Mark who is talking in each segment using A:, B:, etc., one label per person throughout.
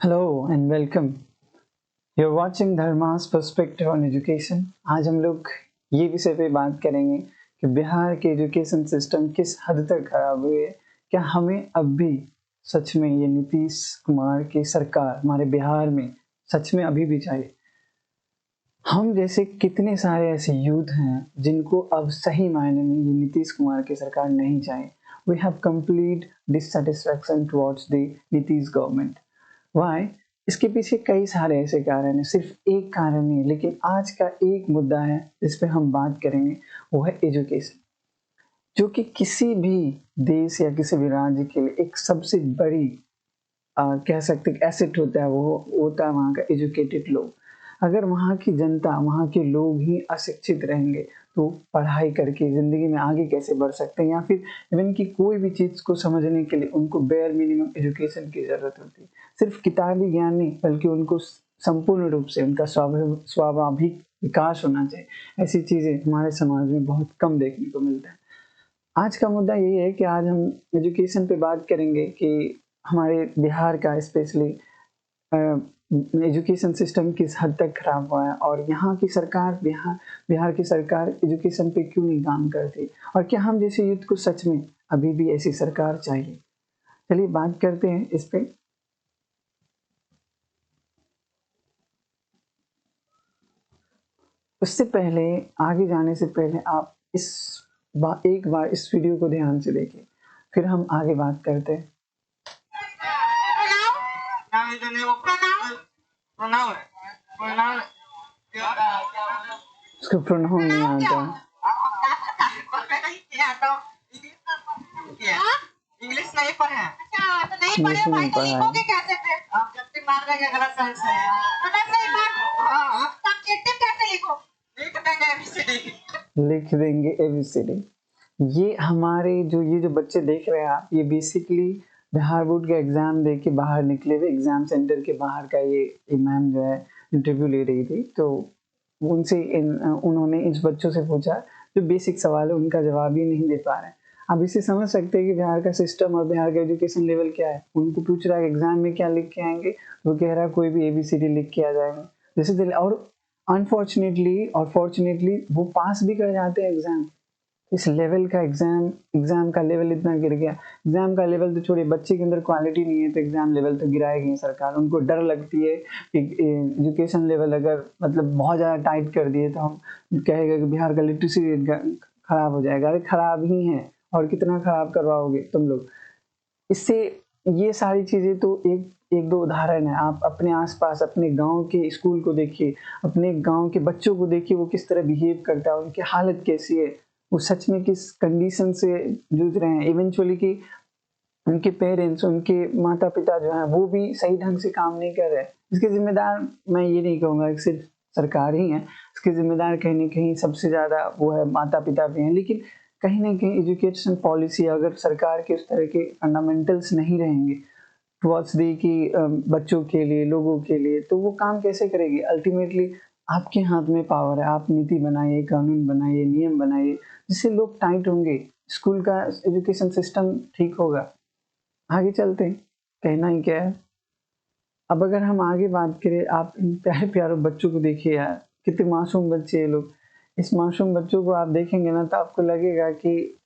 A: Hello and welcome. You are watching Dharma's perspective on education. आज हम लोग ये विषय पे बात करेंगे कि बिहार के एजुकेशन सिस्टम किस हद तक खराब हुई है। क्या हमें अब भी सच में ये नीतीश कुमार की सरकार हमारे बिहार में सच में अभी भी चाहिए? हम जैसे कितने सारे ऐसे यूथ हैं जिनको अब सही मायने में ये नीतीश कुमार की सरकार नहीं चाहिए। We have complete dissatisfaction towards the Nitish government. Why? इसके पीछे कई सारे ऐसे कारण हैं, सिर्फ एक कारण नहीं, लेकिन आज का एक मुद्दा है जिस पे हम बात करेंगे, वो है एजुकेशन, जो कि किसी भी देश या किसी भी राज्य के लिए एक सबसे बड़ी कह सकते एसेट होता है। वो होता है वहाँ का एजुकेटेड लोग। अगर वहाँ की जनता, वहाँ के लोग ही अशिक्षित रहेंगे तो पढ़ाई करके ज़िंदगी में आगे कैसे बढ़ सकते हैं, या फिर इवन कि कोई भी चीज़ को समझने के लिए उनको बेयर मिनिमम एजुकेशन की ज़रूरत होती है। सिर्फ किताबी ज्ञान नहीं, बल्कि उनको संपूर्ण रूप से उनका स्वाभाविक विकास होना चाहिए। ऐसी चीज़ें हमारे समाज में बहुत कम देखने को मिलता है। आज का मुद्दा यही है कि आज हम एजुकेशन पे बात करेंगे कि हमारे बिहार का स्पेशली एजुकेशन सिस्टम किस हद तक खराब हुआ है, और यहाँ की सरकार, बिहार की सरकार एजुकेशन पे क्यों नहीं काम करती, और क्या हम जैसे यूथ को सच में अभी भी ऐसी सरकार चाहिए। चलिए बात करते हैं इस पे। उससे पहले, आगे जाने से पहले आप एक बार इस वीडियो को ध्यान से देखिए, फिर हम आगे बात करते हैं। उसको प्रोनाउन नहीं आता।
B: इंग्लिश नहीं पढ़े। अच्छा तो नहीं
A: इंग्लिश
B: पढ़े
A: में नहीं
B: भाई, तो
A: पढ़ा
B: लिखोगे
A: है।
B: कैसे फिर? आप जब मार देंगे गलत सही से। गलत सही बात। हाँ, आप तब कैसे लिखो? लिख देंगे एबीसीडी।
A: लिख देंगे एबीसीडी। ये जो बच्चे देख रहे हैं आप, ये बेसिकली बिहार बोर्ड का एग्ज़ाम दे के बाहर निकले हुए, एग्ज़ाम सेंटर के बाहर का ये मैम जो है इंटरव्यू ले रही थी। तो उन्होंने इस बच्चों से पूछा जो बेसिक सवाल है, उनका जवाब ही नहीं दे पा रहे हैं। आप इसे समझ सकते हैं कि बिहार का सिस्टम और बिहार का एजुकेशन लेवल क्या है। उनको पूछ रहा है एग्जाम में क्या लिख के आएंगे, वो कह रहा है कोई भी एबीसीडी लिख के आ जाएंगे जैसे। और अनफॉर्चुनेटली और फॉर्चुनेटली वो पास भी कर जाते हैं एग्जाम। इस लेवल का एग्जाम का लेवल इतना गिर गया। एग्जाम का लेवल तो छोड़िए, बच्चे के अंदर क्वालिटी नहीं है तो एग्जाम लेवल तो गिराएगी सरकार। उनको डर लगती है कि एजुकेशन लेवल अगर मतलब बहुत ज़्यादा टाइट कर दिए तो हम कहेगा कि बिहार का लिटरेसी रेट खराब हो जाएगा। अरे खराब ही है, और कितना खराब करवाओगे तुम लोग इससे। ये सारी चीज़ें तो एक एक दो उदाहरण है। आप अपने आसपास अपने गांव के स्कूल को देखिए, अपने गांव के बच्चों को देखिए, वो किस तरह बिहेव करता है, उनकी हालत कैसी है, वो सच में किस कंडीशन से जूझ रहे हैं। इवेंचुअली कि उनके पेरेंट्स, उनके माता पिता जो हैं वो भी सही ढंग से काम नहीं कर रहे। इसके जिम्मेदार मैं ये नहीं कहूँगा कि सिर्फ सरकार ही है, इसके जिम्मेदार कहीं ना कहीं सबसे ज़्यादा वो है माता पिता भी हैं। लेकिन कहीं ना कहीं एजुकेशन पॉलिसी, अगर सरकार के उस तरह के फंडामेंटल्स नहीं रहेंगे टुवर्ड्स दी कि बच्चों के लिए, लोगों के लिए, तो वो काम कैसे करेगी। अल्टीमेटली आपके हाथ में पावर है। आप नीति बनाइए, कानून बनाइए, नियम बनाइए, जिससे लोग टाइट होंगे, स्कूल का एजुकेशन सिस्टम ठीक होगा। आगे चलते हैं, कहना ही क्या है। अब अगर हम आगे बात करें, आप इन प्यारे प्यारे बच्चों को देखिए यार, कितने मासूम बच्चे हैं लोग। इस मासूम बच्चों को आप देखेंगे ना तो आपको लगेगा कि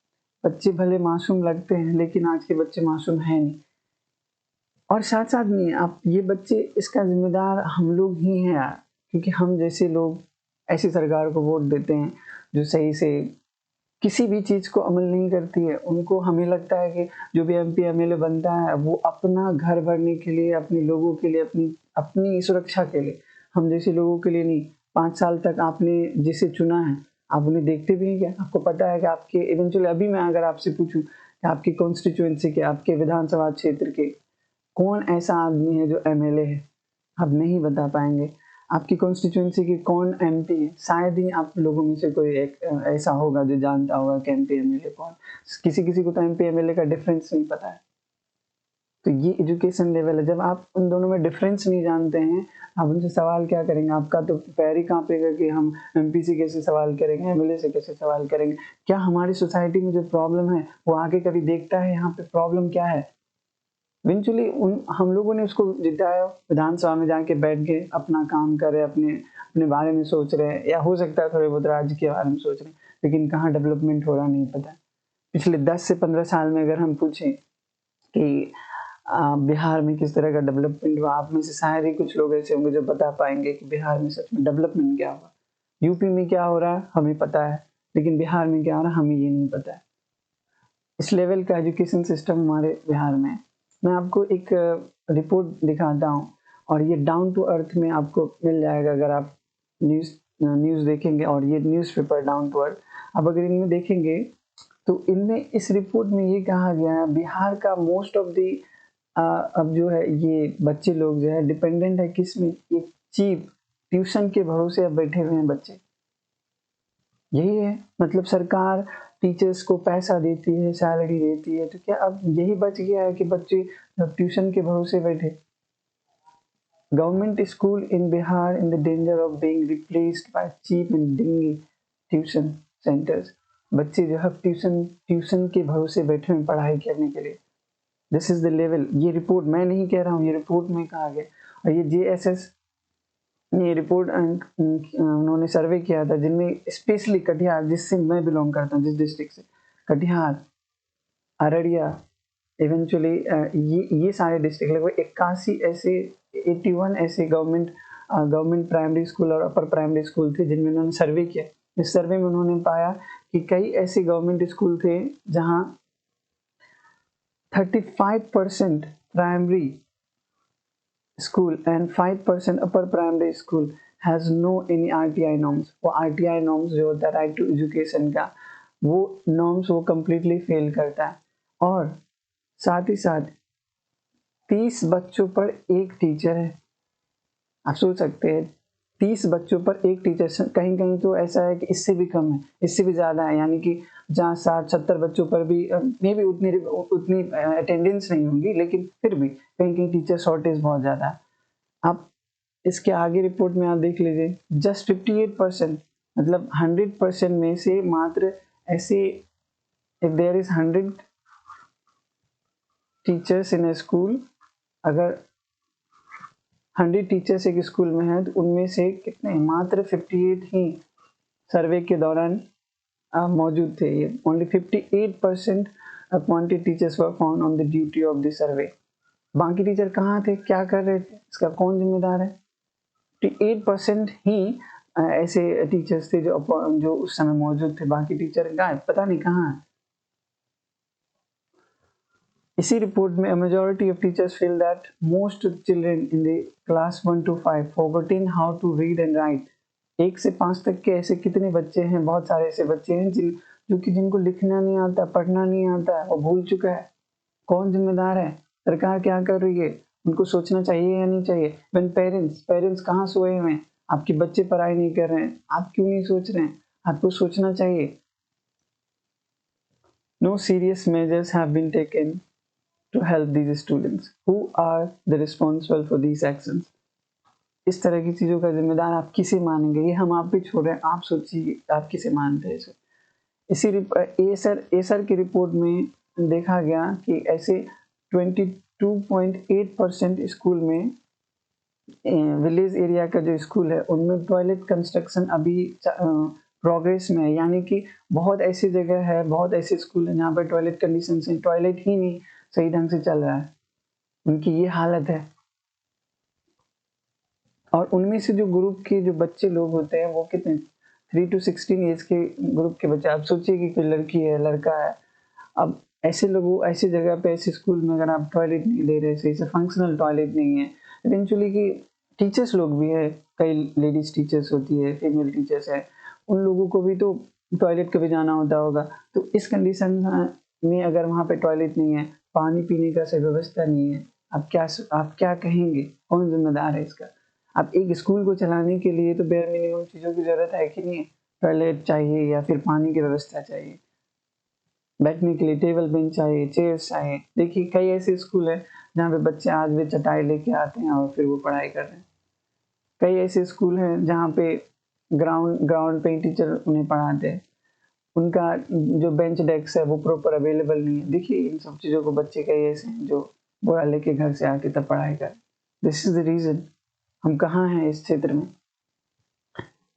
A: बच्चे भले मासूम लगते हैं, लेकिन आज के बच्चे मासूम हैं नहीं। और साथ साथ में आप ये बच्चे, इसका जिम्मेदार हम लोग ही हैं यार, क्योंकि हम जैसे लोग ऐसी सरकार को वोट देते हैं जो सही से किसी भी चीज़ को अमल नहीं करती है। उनको हमें लगता है कि जो भी एमपी एमएलए बनता है वो अपना घर भरने के लिए, अपने लोगों के लिए, अपनी अपनी सुरक्षा के लिए, हम जैसे लोगों के लिए नहीं। 5 साल तक आपने जिसे चुना है, आप उन्हें देखते भी हैं क्या? आपको पता है कि आपके इवेंचुअली, अभी मैं अगर आपसे पूछूं कि आपकी कॉन्स्टिट्यूएंसी के, आपके विधानसभा क्षेत्र के कौन ऐसा आदमी है जो एमएलए है, आप नहीं बता पाएंगे। आपकी कॉन्स्टिट्यूएंसी की कौन एमपी है, शायद ही आप लोगों में से कोई एक ऐसा होगा जो जानता होगा कि एमपी एमएलए कौन। किसी किसी को तो एमपी एमएलए का डिफरेंस नहीं पता है। तो ये एजुकेशन लेवल है। जब आप उन दोनों में डिफरेंस नहीं जानते हैं, आप उनसे सवाल क्या करेंगे? आपका तो पैर ही कांपेगा कि हम एमपी से कैसे सवाल करेंगे, एमएलए से कैसे सवाल करेंगे। क्या हमारी सोसाइटी में जो प्रॉब्लम है वो आगे कभी देखता है यहाँ पे प्रॉब्लम क्या है? इवेंचुअली उन हम लोगों ने उसको जिताया, विधानसभा में जाके बैठ गए, अपना काम कर रहे, अपने अपने बारे में सोच रहे हैं, या हो सकता है थोड़े बहुत राज्य के बारे में सोच रहे हैं, लेकिन कहाँ डेवलपमेंट हो रहा नहीं पता। पिछले 10 से 15 साल में अगर हम पूछें कि बिहार में किस तरह का डेवलपमेंट हुआ, आप में से शायद ही कुछ लोग ऐसे होंगे जो बता पाएंगे कि बिहार में सच में डेवलपमेंट क्या हुआ। यूपी में क्या हो रहा है हमें पता है, लेकिन बिहार में क्या हो रहा है हमें ये नहीं पता है। इस लेवल का एजुकेशन सिस्टम हमारे बिहार में है। मैं आपको एक रिपोर्ट दिखाता हूँ, और ये डाउन टू अर्थ में आपको मिल जाएगा अगर आप न्यूज़ देखेंगे, और ये न्यूज़पेपर डाउन टू अर्थ आप अगर इनमें देखेंगे तो इनमें इस रिपोर्ट में ये कहा गया है बिहार का मोस्ट ऑफ दी अब जो है ये बच्चे लोग जो है डिपेंडेंट है किस में, एक चीप ट्यूशन के भरोसे अब बैठे हुए हैं बच्चे। यही है, मतलब सरकार टीचर्स को पैसा देती है, सैलरी देती है, तो क्या अब यही बच गया है कि बच्चे ट्यूशन के भरोसे बैठे। Government school in Bihar in the danger of being replaced by cheap and dingy tuition centres. बच्चे जो है ट्यूशन के भरोसे बैठे हैं पढ़ाई करने के लिए। This is the level. ये रिपोर्ट मैं नहीं कह रहा हूँ, ये रिपोर्ट में कहा गया, और ये JSS ये रिपोर्ट उन्होंने सर्वे किया था, जिनमें स्पेशली कटिहार, जिससे मैं बिलोंग करता हूँ, जिस डिस्ट्रिक्ट से, कटिहार, अररिया, इवेंचुअली ये सारे डिस्ट्रिक्ट लगभग 81 ऐसे 81 ऐसे गवर्नमेंट प्राइमरी स्कूल और अपर प्राइमरी स्कूल थे जिनमें उन्होंने सर्वे किया। इस सर्वे में उन्होंने पाया कि कई ऐसे गवर्नमेंट स्कूल थे जहाँ 35% primary school and 5% upper primary school has no any RTI norms। वो RTI norms जो होता है राइट टू एजुकेशन का, वो नॉर्म्स वो कम्प्लीटली फेल करता है। और साथ ही साथ 30 बच्चों पर एक टीचर है। आप सोच सकते हैं 30 बच्चों पर एक टीचर, कहीं कहीं तो ऐसा है कि इससे भी कम है, इससे भी ज़्यादा है, यानी कि जहाँ 60-70 बच्चों पर भी मे भी उतनी अटेंडेंस नहीं होगी, लेकिन फिर भी कहीं कहीं टीचर शॉर्टेज बहुत ज़्यादा है। आप इसके आगे रिपोर्ट में आप देख लीजिए, जस्ट 58%, मतलब 100% में से मात्र ऐसे, if there is 100 teachers in a school, अगर 100 टीचर्स एक स्कूल में हैं तो उनमें से कितने, मात्र 58 ही सर्वे के दौरान मौजूद थे। ये only 58% appointed teachers were found on the duty of the survey। बाकी टीचर कहाँ थे, क्या कर रहे थे, इसका कौन जिम्मेदार है। 58% ही ऐसे टीचर्स थे जो उस समय मौजूद थे, बाकी टीचर गायब, पता नहीं कहाँ है। इसी रिपोर्ट में majority of teachers feel that most children in the class 1 to 5 forgotten how to read and write. 1 से 5 तक के ऐसे कितने बच्चे हैं, बहुत सारे ऐसे बच्चे हैं जिनको लिखना नहीं आता, पढ़ना नहीं आता, वो भूल चुका है। कौन जिम्मेदार है, सरकार क्या कर रही है, उनको सोचना चाहिए या नहीं चाहिए। व्हेन पेरेंट्स कहाँ सोए हुए हैं, आपके बच्चे पढ़ाई नहीं कर रहे हैं, आप क्यों नहीं सोच रहे हैं, आपको सोचना चाहिए। No serious measures have been taken to help these students who are the responsible for these actions। इस तरह की चीज़ों का जिम्मेदार आप किसे मानेंगे, ये हम आप पे छोड़ रहे हैं, आप सोचिए आप किसे मानते हैं इसे। इसी एसर की रिपोर्ट में देखा गया कि ऐसे 22.8% स्कूल में, विलेज एरिया का जो स्कूल है उनमें टॉयलेट कंस्ट्रक्शन अभी प्रोग्रेस में है, यानी कि बहुत ऐसी जगह है, बहुत ऐसे स्कूल हैं जहाँ पर टॉयलेट कंडीशन से टॉयलेट ही नहीं सही ढंग से चल रहा है, उनकी ये हालत है। और उनमें से जो ग्रुप के जो बच्चे लोग होते हैं वो कितने, 3 to 16 एज के ग्रुप के बच्चे। आप सोचिए कि कोई लड़की है लड़का है, अब ऐसे लोगों ऐसी जगह पे ऐसे स्कूल में अगर आप टॉयलेट नहीं दे रहे, सही से फंक्शनल टॉयलेट नहीं है, इवेंचुअली कि टीचर्स लोग भी है, कई लेडीज टीचर्स होती है, फीमेल टीचर्स है, उन लोगों को भी तो टॉयलेट कभी जाना होता होगा। तो इस कंडीशन में अगर वहाँ पे टॉयलेट नहीं है, पानी पीने का सही व्यवस्था नहीं है, आप क्या कहेंगे, कौन जिम्मेदार है इसका। आप एक स्कूल को चलाने के लिए तो बेयर मिनिमम चीज़ों की ज़रूरत है कि नहीं, टॉयलेट चाहिए या फिर पानी की व्यवस्था चाहिए, बैठने के लिए टेबल बेंच चाहिए, चेयर्स चाहिए। देखिए कई ऐसे स्कूल हैं जहाँ पे बच्चे आज भी चटाई लेके आते हैं और फिर वो पढ़ाई कर रहे हैं। कई ऐसे स्कूल हैं जहाँ पे ग्राउंड पे ही टीचर उन्हें पढ़ाते हैं, उनका जो बेंच डेस्क है वो प्रॉपर अवेलेबल नहीं है। देखिए इन सब चीज़ों को बच्चे कई ऐसे हैं जो बोरा लेके घर से आके तब पढ़ाई कर। दिस इज द रीजन हम कहाँ हैं इस क्षेत्र में।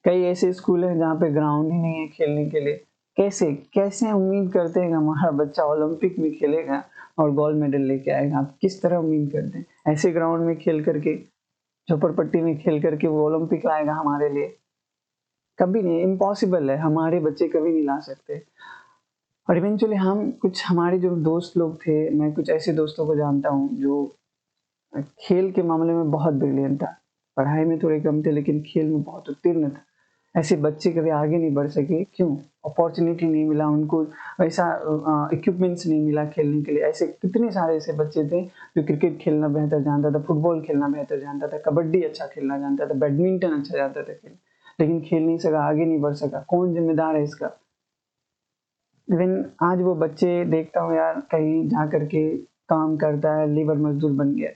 A: कई ऐसे स्कूल हैं जहाँ पे ग्राउंड ही नहीं है खेलने के लिए। कैसे कैसे उम्मीद करते हैं कि हमारा बच्चा ओलंपिक में खेलेगा और गोल्ड मेडल लेके आएगा। आप किस तरह उम्मीद करते हैं ऐसे ग्राउंड में खेल करके, झोपड़पट्टी में खेल करके वो ओलंपिक लाएगा हमारे लिए? कभी नहीं, इम्पॉसिबल है, हमारे बच्चे कभी नहीं ला सकते। और इवेंचुअली हम कुछ हमारे जो दोस्त लोग थे, मैं कुछ ऐसे दोस्तों को जानता हूँ जो खेल के मामले में बहुत ब्रिलियंट था, पढ़ाई में थोड़े कम थे लेकिन खेल में बहुत उत्तीर्ण था। ऐसे बच्चे कभी आगे नहीं बढ़ सके, क्यों? अपॉर्चुनिटी नहीं मिला उनको, वैसा इक्विपमेंट्स नहीं मिला खेलने के लिए। ऐसे कितने सारे ऐसे बच्चे थे जो क्रिकेट खेलना बेहतर जानता था, फुटबॉल खेलना बेहतर जानता था, कबड्डी अच्छा खेलना जानता था, बैडमिंटन अच्छा जानता था खेल, लेकिन खेल नहीं सका, आगे नहीं बढ़ सका। कौन जिम्मेदार है इसका? इवन आज वो बच्चे देखता हूँ यार, कहीं जा करके काम करता है, लेबर मजदूर बन गया।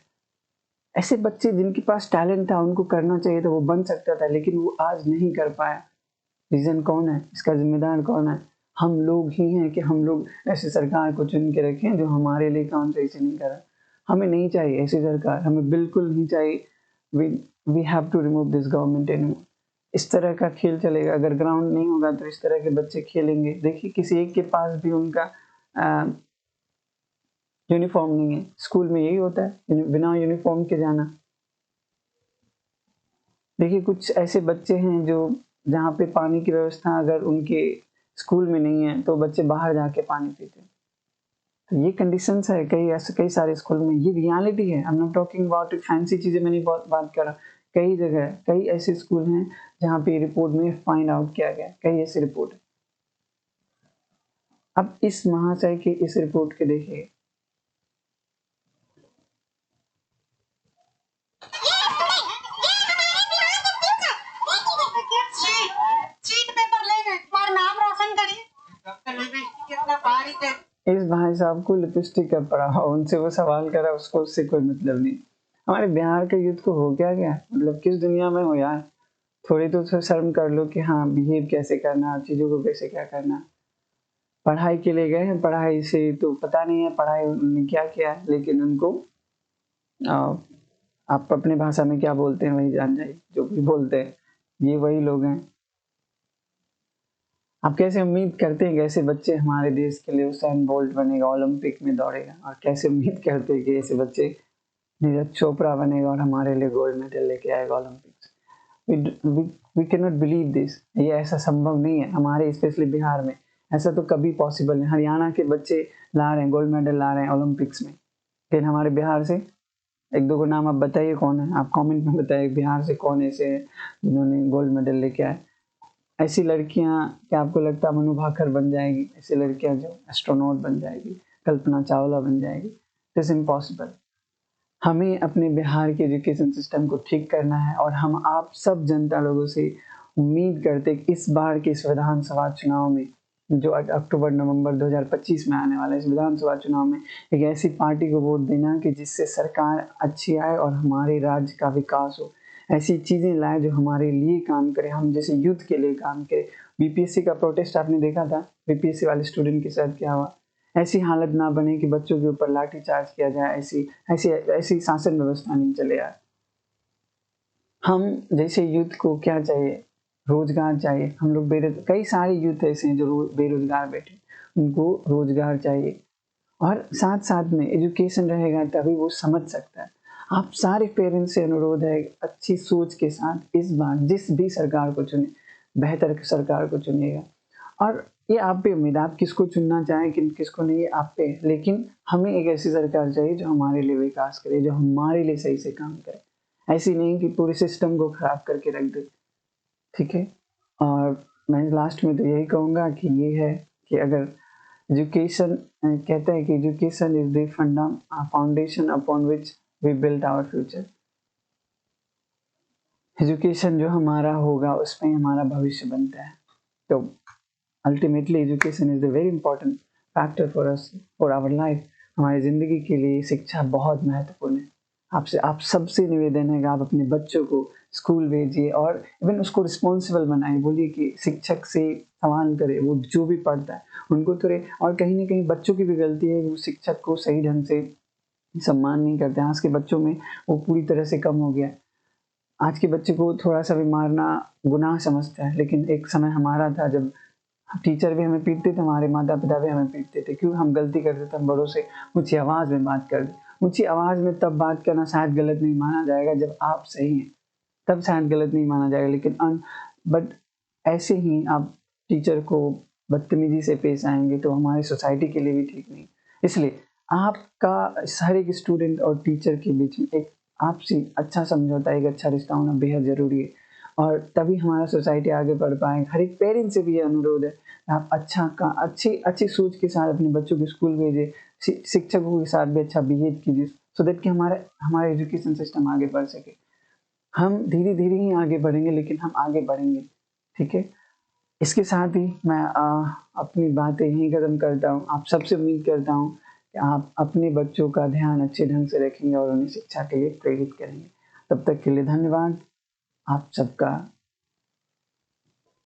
A: ऐसे बच्चे जिनके पास टैलेंट था, उनको करना चाहिए था, वो बन सकता था, लेकिन वो आज नहीं कर पाया। रीज़न कौन है? इसका ज़िम्मेदार कौन है? हम लोग ही हैं कि हम लोग ऐसी सरकार को चुन के रखें जो हमारे लिए काम सही से नहीं कर रहा। हमें नहीं चाहिए ऐसी सरकार, हमें बिल्कुल नहीं चाहिए। We have to remove this government anymore. इस तरह का खेल चलेगा, अगर ग्राउंड नहीं होगा तो इस तरह के बच्चे खेलेंगे। देखिए किसी एक के पास भी उनका यूनिफ़ॉर्म नहीं है, स्कूल में यही होता है, बिना यूनिफ़ॉर्म के जाना। देखिए कुछ ऐसे बच्चे हैं जो जहाँ पे पानी की व्यवस्था अगर उनके स्कूल में नहीं है तो बच्चे बाहर जाके पानी पीते हैं। तो ये कंडीशंस है कई सारे स्कूल में, ये रियलिटी है। I am not talking about fancy चीज़ें, मैं नहीं बात कर रहा। कई जगह कई ऐसे स्कूल हैं जहाँ पे रिपोर्ट में फाइंड आउट किया गया, कई ऐसी रिपोर्ट है। अब इस महाशय के इस रिपोर्ट के देखिए,
B: चीट पेपर ले गए, तुम्हारा नाम रोशन करिए। कितना भारी थे।
A: इस भाई साहब को लिपस्टिक का पड़ा हो, उनसे वो सवाल करा, उसको उससे कोई मतलब नहीं। हमारे बिहार के यूथ को हो क्या गया, मतलब किस दुनिया में हो यार? थोड़ी तो शर्म कर लो कि हाँ बिहेव कैसे करना, चीज़ों को कैसे क्या करना। पढ़ाई के लिए गए हैं, पढ़ाई से तो पता नहीं है पढ़ाई उन्होंने क्या किया है, लेकिन उनको आप अपने भाषा में क्या बोलते हैं वही जान जाइए, जो भी बोलते हैं ये वही लोग हैं। आप कैसे उम्मीद करते हैं कि ऐसे बच्चे हमारे देश के लिए उसेन बोल्ट बनेगा, ओलंपिक में दौड़ेगा? और कैसे उम्मीद करते हैं कि ऐसे बच्चे नीरज चोपड़ा बनेगा और हमारे लिए गोल्ड मेडल लेके आएगा Olympics? We can not believe this. ये ऐसा संभव नहीं है हमारे स्पेशली बिहार में, ऐसा तो कभी पॉसिबल नहीं। हरियाणा के बच्चे ला रहे हैं गोल्ड मेडल, ला रहे हैं ओलंपिक्स में, फिर हमारे बिहार से एक दो को नाम आप बताइए कौन है, आप कमेंट में बताइए बिहार से कौन ऐसे है जिन्होंने गोल्ड मेडल लेके आए। ऐसी लड़कियां, क्या आपको लगता है मनु भाकर बन जाएगी? ऐसी लड़कियां जो एस्ट्रोनॉट बन जाएगी, कल्पना चावला बन जाएगी? This impossible. हमें अपने बिहार के एजुकेशन सिस्टम को ठीक करना है, और हम आप सब जनता लोगों से उम्मीद करते कि इस बार के इस विधानसभा चुनाव में, जो अक्टूबर नवंबर 2025 में आने वाला है, इस विधानसभा चुनाव में एक ऐसी पार्टी को वोट देना कि जिससे सरकार अच्छी आए और हमारे राज्य का विकास हो। ऐसी चीज़ें लाए जो हमारे लिए काम करे, हम जैसे यूथ के लिए काम करे। बीपीएससी का प्रोटेस्ट आपने देखा था, बीपीएससी वाले स्टूडेंट के साथ क्या हुआ। ऐसी हालत ना बने कि बच्चों के ऊपर लाठी चार्ज किया जाए, ऐसी ऐसी ऐसी शासन व्यवस्था नहीं चले यार। हम जैसे यूथ को क्या चाहिए? रोजगार चाहिए। हम लोग कई सारे यूथ ऐसे हैं जो बेरोजगार बैठे, उनको रोजगार चाहिए। और साथ साथ में एजुकेशन रहेगा तभी वो समझ सकता है। आप सारे पेरेंट्स से अनुरोध है अच्छी सोच के साथ इस बार जिस भी सरकार को चुने, बेहतर सरकार को चुनिएगा। और ये आप पे उम्मीद, आप किसको चुनना चाहें किसको नहीं, ये आप पे। लेकिन हमें एक ऐसी सरकार चाहिए जो हमारे लिए विकास करे, जो हमारे लिए सही से काम करे, ऐसी नहीं कि पूरे सिस्टम को खराब करके रख दे। ठीक है। और मैं लास्ट में तो यही कहूँगा कि ये है कि अगर एजुकेशन, कहते हैं कि education is the foundation upon which we build our future. Education जो हमारा होगा उसमें हमारा भविष्य बनता है। तो ultimately education is the very important factor for us, for our life. हमारी ज़िंदगी के लिए शिक्षा बहुत महत्वपूर्ण है। आप सबसे निवेदन है कि आप अपने बच्चों को स्कूल भेजिए और इवन उसको रिस्पॉन्सिबल बनाए। बोलिए कि शिक्षक से सवाल करे, वो जो भी पढ़ता है उनको थोड़े। और कहीं ना कहीं बच्चों की भी गलती है कि वो शिक्षक को सही ढंग से सम्मान नहीं करते। आज के बच्चों में वो पूरी तरह से कम हो गया है। आज के बच्चे को थोड़ा-सा भी मारना गुनाह समझता है, लेकिन एक समय हमारा था जब टीचर भी हमें पीटते थे, हमारे माता-पिता भी हमें पीटते थे। क्यों? हम गलती करते थे, हम बड़ों से ऊँची आवाज़ में बात कर दें। ऊँची आवाज़ में तब बात करना शायद गलत नहीं माना जाएगा जब आप सही हैं, तब शायद गलत नहीं माना जाएगा, लेकिन बट ऐसे ही आप टीचर को बदतमीज़ी से पेश आएँगे तो हमारी सोसाइटी के लिए भी ठीक नहीं। इसलिए आपका हर एक स्टूडेंट और टीचर के बीच में एक आपसी अच्छा समझौता, एक अच्छा रिश्ता होना बेहद ज़रूरी है और तभी हमारा सोसाइटी आगे बढ़ पाएगा। हर एक पेरेंट्स से भी ये अनुरोध है, आप अच्छी सोच के साथ अपने बच्चों को स्कूल भेजें, शिक्षकों के साथ भी अच्छा बिहेव कीजिए सो दैट कि हमारा एजुकेशन सिस्टम आगे बढ़ सके। हम धीरे-धीरे ही आगे बढ़ेंगे, लेकिन हम आगे बढ़ेंगे, ठीक है? इसके साथ ही मैं अपनी बातें यहीं खत्म करता हूँ। आप सबसे उम्मीद करता हूँ कि आप अपने बच्चों का ध्यान अच्छे ढंग से रखेंगे और उन्हें शिक्षा के लिए प्रेरित करेंगे। तब तक के लिए धन्यवाद। आप सबका